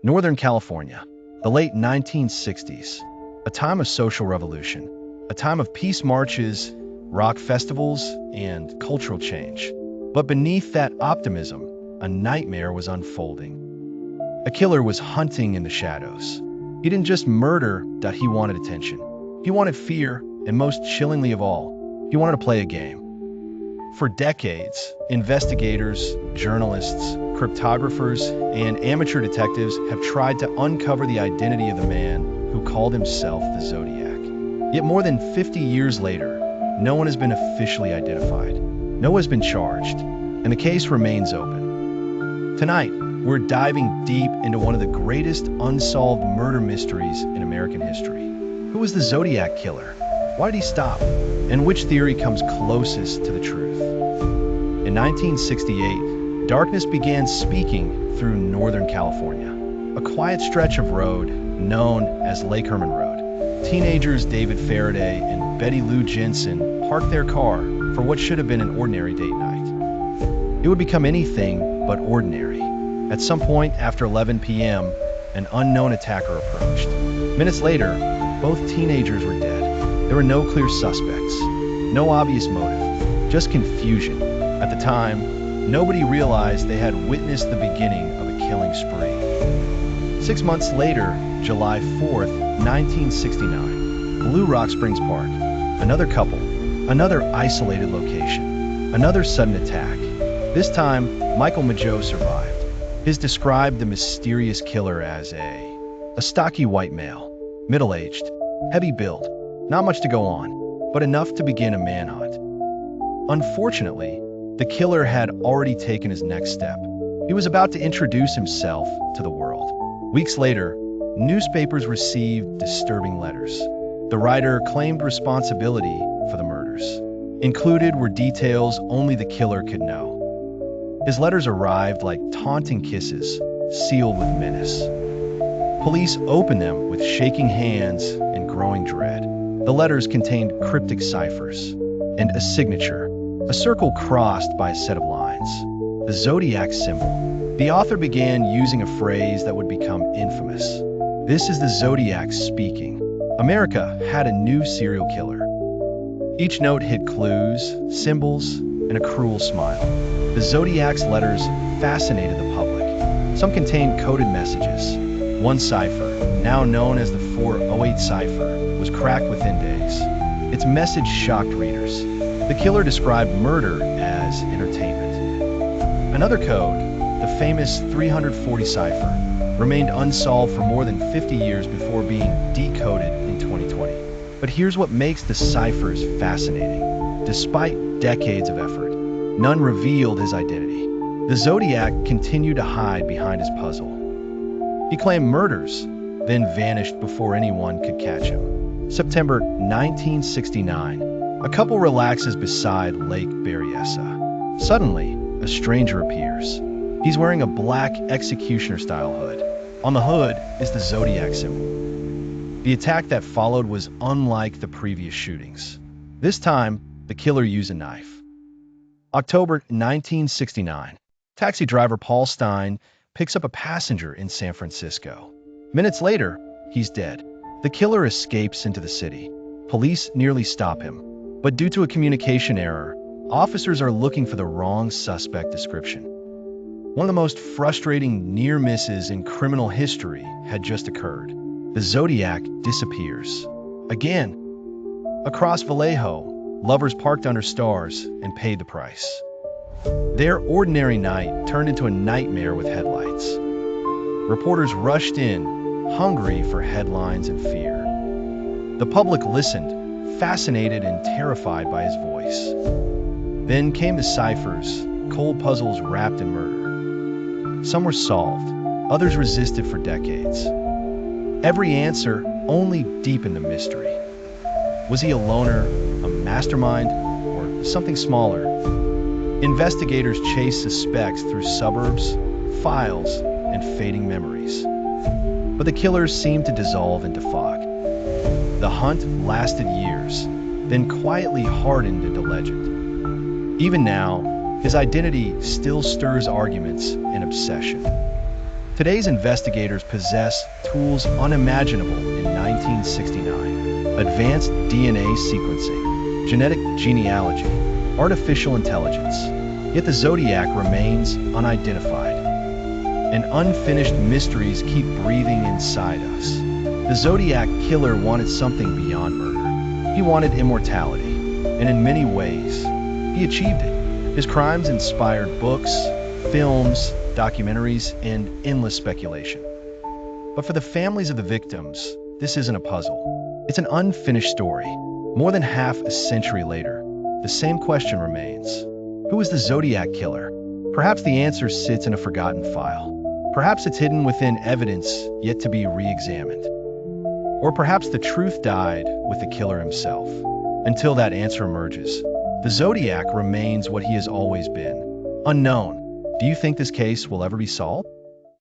Northern California, the late 1960s, a time of social revolution, a time of peace marches, rock festivals, and cultural change. But beneath that optimism, a nightmare was unfolding. A killer was hunting in the shadows. He didn't just murder, he wanted attention. He wanted fear, and most chillingly of all, he wanted to play a game. For decades, investigators, journalists, cryptographers, and amateur detectives have tried to uncover the identity of the man who called himself the Zodiac. Yet more than 50 years later, no one has been officially identified. No one has been charged, and the case remains open. Tonight, we're diving deep into one of the greatest unsolved murder mysteries in American history. Who was the Zodiac Killer? Why did he stop? And which theory comes closest to the truth? In 1968, darkness began speaking through Northern California, a quiet stretch of road known as Lake Herman Road. Teenagers David Faraday and Betty Lou Jensen parked their car for what should have been an ordinary date night. It would become anything but ordinary. At some point after 11 p.m., an unknown attacker approached. Minutes later, both teenagers were dead. There were no clear suspects, no obvious motive, just confusion. At the time, nobody realized they had witnessed the beginning of a killing spree. 6 months later, July 4th, 1969, Blue Rock Springs Park, another couple, another isolated location, another sudden attack. This time, Michael Mageau survived. He described the mysterious killer as a stocky white male, middle-aged, heavy build, not much to go on, but enough to begin a manhunt. Unfortunately, the killer had already taken his next step. He was about to introduce himself to the world. Weeks later, newspapers received disturbing letters. The writer claimed responsibility for the murders. Included were details only the killer could know. His letters arrived like taunting kisses, sealed with menace. Police opened them with shaking hands and growing dread. The letters contained cryptic ciphers and a signature, a circle crossed by a set of lines, the Zodiac symbol. The author began using a phrase that would become infamous. "This is the Zodiac speaking." America had a new serial killer. Each note hid clues, symbols, and a cruel smile. The Zodiac's letters fascinated the public. Some contained coded messages. One cipher, now known as the 408 cipher, was cracked within days. Its message shocked readers. The killer described murder as entertainment. Another code, the famous 340 cipher, remained unsolved for more than 50 years before being decoded in 2020. But here's what makes the ciphers fascinating. Despite decades of effort, none revealed his identity. The Zodiac continued to hide behind his puzzle. He claimed murders, then vanished before anyone could catch him. September 1969, a couple relaxes beside Lake Berryessa. Suddenly, a stranger appears. He's wearing a black executioner-style hood. On the hood is the Zodiac symbol. The attack that followed was unlike the previous shootings. This time, the killer used a knife. October 1969, taxi driver Paul Stein picks up a passenger in San Francisco. Minutes later, he's dead. The killer escapes into the city. Police nearly stop him, but due to a communication error, officers are looking for the wrong suspect description. One of the most frustrating near misses in criminal history had just occurred. The Zodiac disappears. Again. Across Vallejo, lovers parked under stars and paid the price. Their ordinary night turned into a nightmare with headlights. Reporters rushed in, hungry for headlines and fear. The public listened, fascinated and terrified by his voice. Then came the ciphers, cold puzzles wrapped in murder. Some were solved, others resisted for decades. Every answer only deepened the mystery. Was he a loner, a mastermind, or something smaller? Investigators chased suspects through suburbs, files, and fading memories. But the killers seemed to dissolve into fog. The hunt lasted years, then quietly hardened into legend. Even now, his identity still stirs arguments and obsession. Today's investigators possess tools unimaginable in 1969. Advanced DNA sequencing, genetic genealogy, artificial intelligence. Yet the Zodiac remains unidentified. And unfinished mysteries keep breathing inside us. The Zodiac Killer wanted something beyond murder. He wanted immortality, and in many ways, he achieved it. His crimes inspired books, films, documentaries, and endless speculation. But for the families of the victims, this isn't a puzzle. It's an unfinished story. More than half a century later, the same question remains. Who is the Zodiac Killer? Perhaps the answer sits in a forgotten file. Perhaps it's hidden within evidence yet to be re-examined. Or perhaps the truth died with the killer himself. Until that answer emerges, the Zodiac remains what he has always been, unknown. Do you think this case will ever be solved?